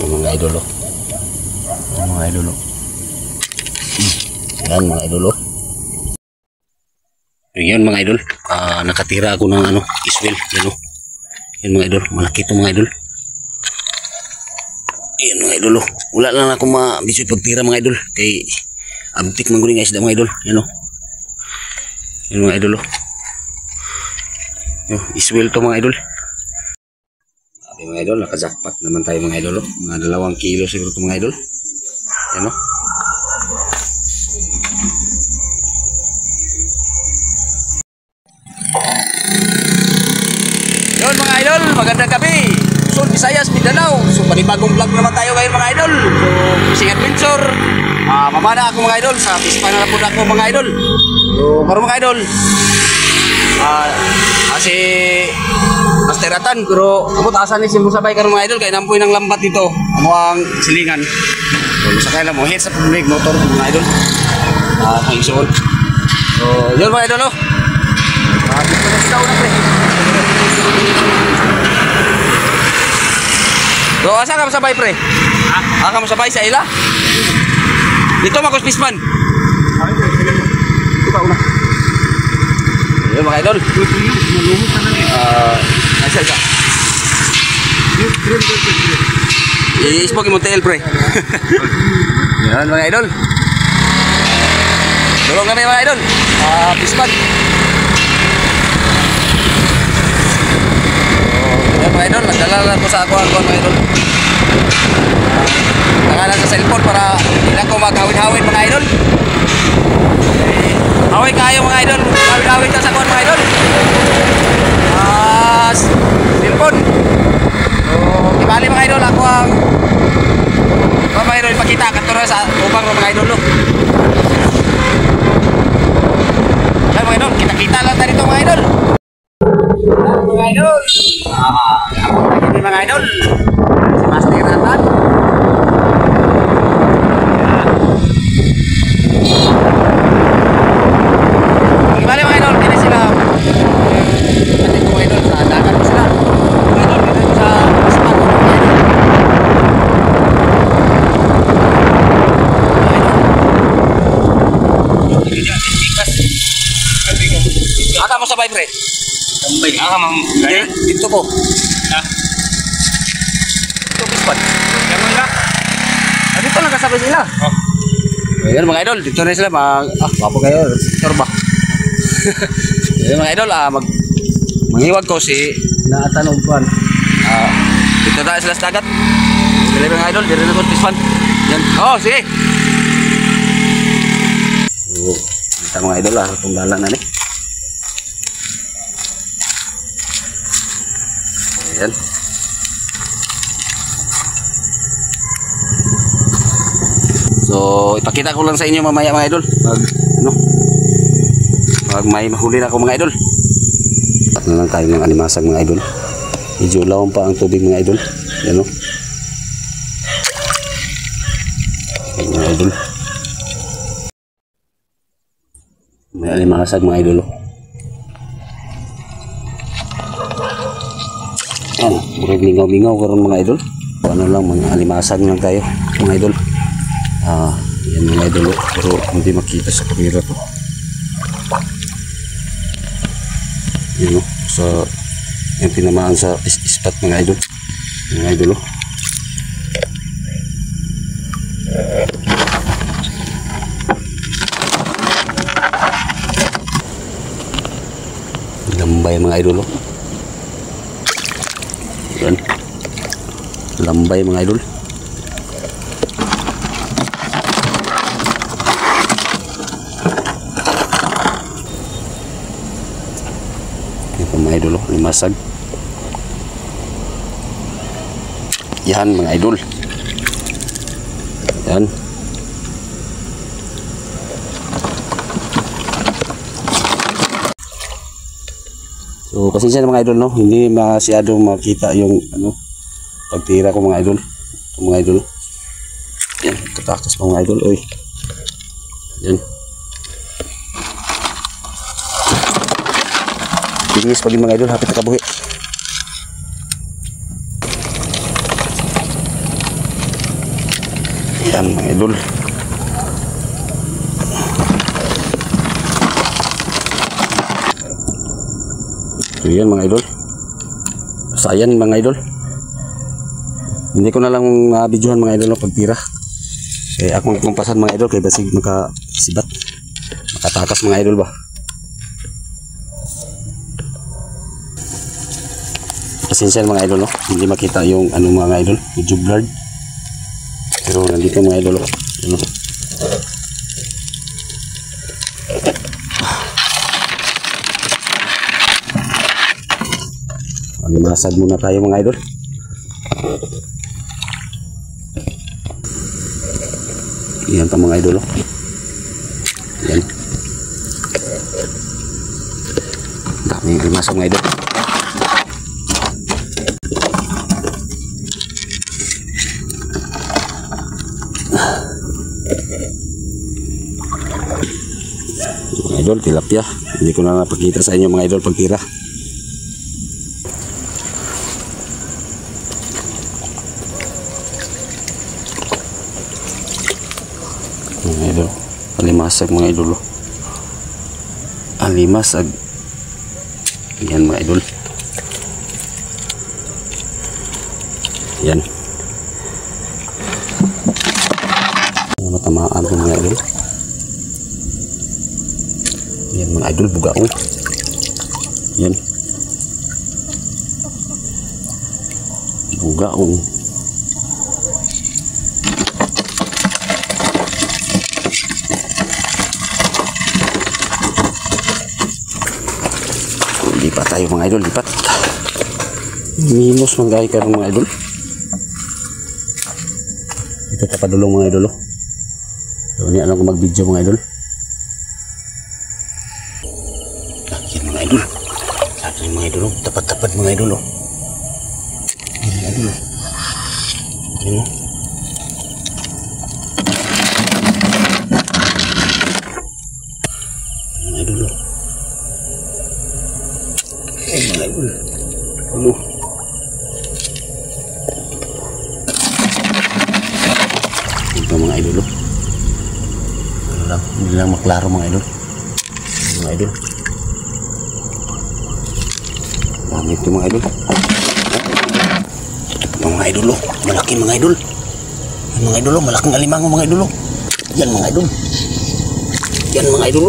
Mga idol, oh. Mga idol, oh. Yan mga idol, oh. Yan mga idol, nakatira ako ng iswell, yan, oh. Yan mga idol, malaki ito mga idol. Yan mga idol, oh. Wala lang ako mabisyo pagtira mga idol, kay abtik mangguling isda mga idol, yan, oh. Yan mga idol, oh. Iswell to mga idol. Okay, mga idol, nakajakpat naman tayo mga idol, oh. Mga 2 kilo siguro ito mga idol. Yan, oh. Yun mga idol, magandang gabi. Luzon, Visayas, Mindanao. So panibagong vlog naman tayo ngayon mga idol. So fishing adventure. Mamana ako mga idol sa fish pan na po ako mga idol. So karon mga idol, si Masteratan pero abot asan ni si Musabay karon mga idol kay nampoy ng lambat dito. Amo ang silingan. So sakay lang mo hit sa public motor mga idol. Ang isuon. So yun mga idol, oh. Dito na sila una pre. So asa ka masabay pre? Ka masabay sa ila? Dito makos pisman. Ito una. Yun mga idol. Asa ka? I-smoke mo tail pre. Yan mga idol. Tulong kami mga idol. Pisman. Yan mga idol, nagdala ko sa ako mga idol. Nangalan sa cellphone para hindi ako maghawid-hawid mga idol. Hawid kayo mga idol, hawid-hawid ka sa ako mga idol. Cellphone. So, ibali mga idol, ako ang mga idol, ipakita katura sa ubang mga idol. Yan mga idol, kita-kita lang tayo dito mga idol. Mga idol, ini mga idol, si Masteratan. Gimana mga idol, ini sila. Dito mga idol, sa dagat sila. Mga idol, dito sa spot. Aka mo sabay pre. Tambay ka mang gaya dito po. Ha? Ito bispan. Kamu na. Dito lang kasabay sila. Oh. Ayan mga idol, dito na sila papo kayo, sektor ba? Ayan mga idol, mangiwag ko si naatanong pan. Dito na sila sa dagat. Dili mga idol, dito na ko bispan. Yan. Oh, sige. Oh, kita mga idol itong dalan na ni. Ayan. So ipakita ko lang sa inyo mamaya mga idol pag may mahuli na ako mga idol. At na lang tayo ng animasag mga idol. Medyo lawang pa ang tubig mga idol. Yan o. Mga idol, may animasag mga idol. Yan, murag mingaw-mingaw karon mga idol. Ano lang, mga alimasag lang tayo mga idol. Yan mga idol, pero hindi makita sa kamera to. Yan o, sa yung tinamaan sa spot mga idol. Mga idol o. Lambay mga idol o. Yan. Lambay mga idol. Ito mga idol, limasag. Yan mga idol. Yan. So pasensya na mga idol, no, hindi masyadong makita yung pagtira ko mga idol. Ito mga idol. Yan, tatakas pa mga idol. Oy. Yan. Tingis pagi mga idol, hapit na kabuhi. Yan mga idol. So yan mga idol. Sayan mga idol. Hindi ko na lang videohan mga idol pagtira. Kaya akong kumpasan mga idol kay basig makasibat. Makatakas mga idol ba. Pasensya mga idol, no? Hindi makita yung ano mga idol, medyo blurred. Pero nandito mga idol, ano? Masag muna tayo mga idol. Yan pa mga idol, yan. Daming limasag mga idol. Mga idol, tilapia. Hindi ko na napakita sa inyo mga idol pagtira. Mga idol, alimasag mga idol. Alimasag. Yan mga idol. Yan. Matamaan ko mga idol. Yan mga idol, bugaong. Yan. Bugaong. Lipat tayo mga idol, lipat. Minus mga karong mga idol. Ito tapadulong mga idol. So, ini alam ko mag-video mga idol. Yan mga idol. Sabi mga idol, tapat-tapat mga idol. Yan mga idol. Yan mo. Mga idol. Mga idol. Ano? Ito mga idol. Hindi lang maklaro mga idol. Mga idol. Dami ito mga idol. Mga idol, malaki mga idol. Mga idol, malaking alimango mga idol. Yan mga idol. Yan mga idol.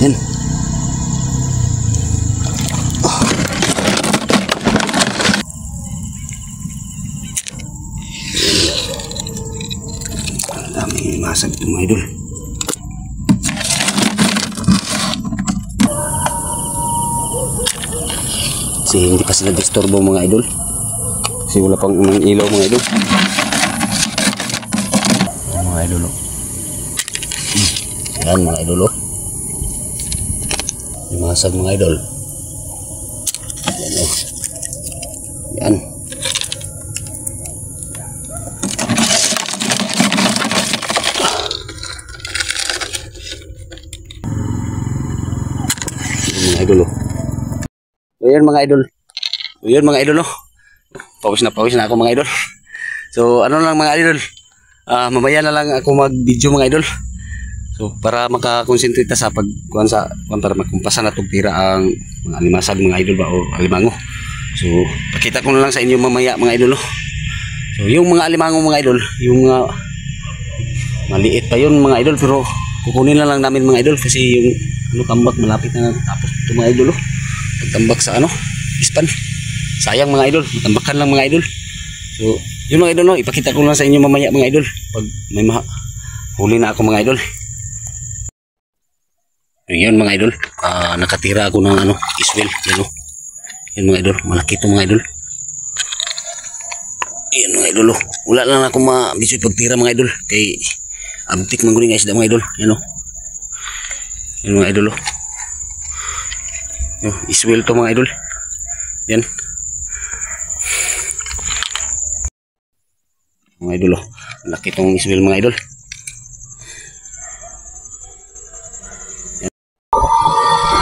Yan. Dami masag ito mga idol. Kasi hindi pa sila disturbo mga idol. Kasi wala pang ilaw mga idol. Yan mga idol. Yan mga idol. Yung masag mga idol. Yan o. Yan. Mga idol. Ayan mga idol. Ayan mga idol. Pawis na ako mga idol. So ano lang mga idol. Mamaya na lang ako mag-video mga idol. So para makakonsentrate sa pagkuhan para magkumpasan na tira ang mga alimasag mga idol ba o alimango. So pakita ko na lang sa inyo mamaya mga idol. So yung mga alimango mga idol, yung maliit pa yun mga idol pero kukunin na lang namin mga idol kasi yung tambak malapit na tapos ito mga idol. Pagtambak sa ispan. Sayang mga idol, matambakan lang mga idol. So yun mga idol, ipakita ko lang sa inyo mamaya mga idol pag may huli na ako mga idol. Yun mga idol, nakatira ako ng iswel, yan yan mga idol, malaki ito mga idol. Yan mga idol, wala lang ako ma-bisyo pagtira mga idol kay abtik mangguling isda mga idol, yan yan mga idol. Iswel to mga idol, yan mga idol, malaki itong iswel mga idol.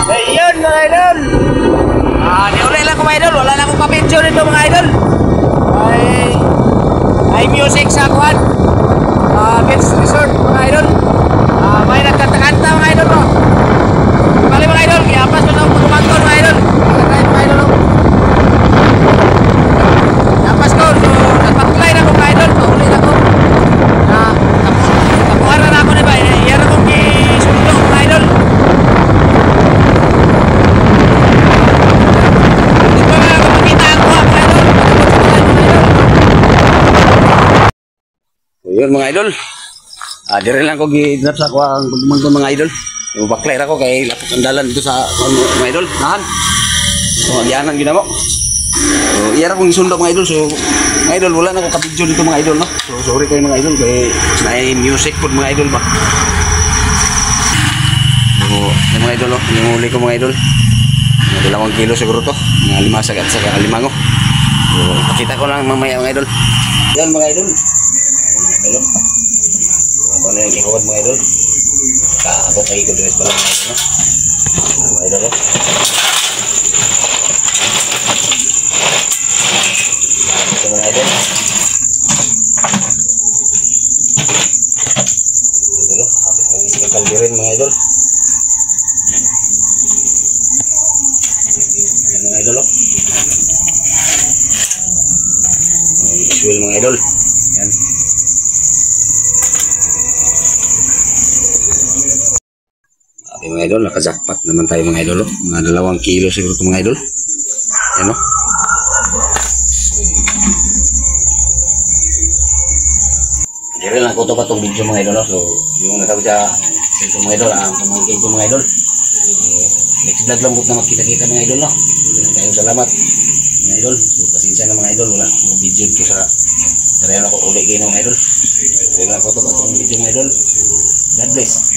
Ayun mga idol. Niulay lang ko mga idol. Wala lang akong pa-picture nito mga idol. Ay music sa kuhan. Beach Resort mga idol. May nagkanta-kanta mga idol mo. Bali mga idol, kiyapas ko ng pagkumangkon mga idol. Mga idol mo. Kiyapas ko, so nagpaklay na ko mga idol. Paulit ako. Tapuhan na ako na ba? Iyan akong kisundo mga idol. Dito na ako makita ako mga idol. Yun mga idol. Dire lang ko gidrop sa ako ang pagmangkon mga idol. Yung baklay ako kay lapok ang dalan dito sa mga idol. Nahan. So agianan gina mo. So iya ra kong isundo mga idol. So mga idol wala na ko kapidyo dito mga idol no. So sorry kay mga idol kay naay music pod mga idol ba. So yung mga idol no, yung huli ko mga idol. Mga 2 kilo siguro to. Mga 5 sagad sa kalimango. So pakita ko lang mamaya mga idol. Yan mga idol. Mga idol. Ako na yung kikuhan mga idol. Ako kayo ko dress pala mga idol. Mga idol. Ito mga idol. Idol. Kapit mag-isip ang kalbirin mga idol. Yan mga idol. Visual mga idol. Yan. Okay mga idol, nakajakpat naman tayo mga idol. Mga 2 kilo siguro ito mga idol. Yan o. Hindi lang ko ito pa itong video mga idol. So, yung natabi sa ito mga idol, ang pamangkin ko mga idol. Next vlog lang na magkita-kita mga idol. No? So, kayong salamat mga idol. So, pasensya na mga idol. Wala akong video ko sa sarili ako ulit kayo mga idol. Hindi lang ko ito pa itong video mga idol. God bless.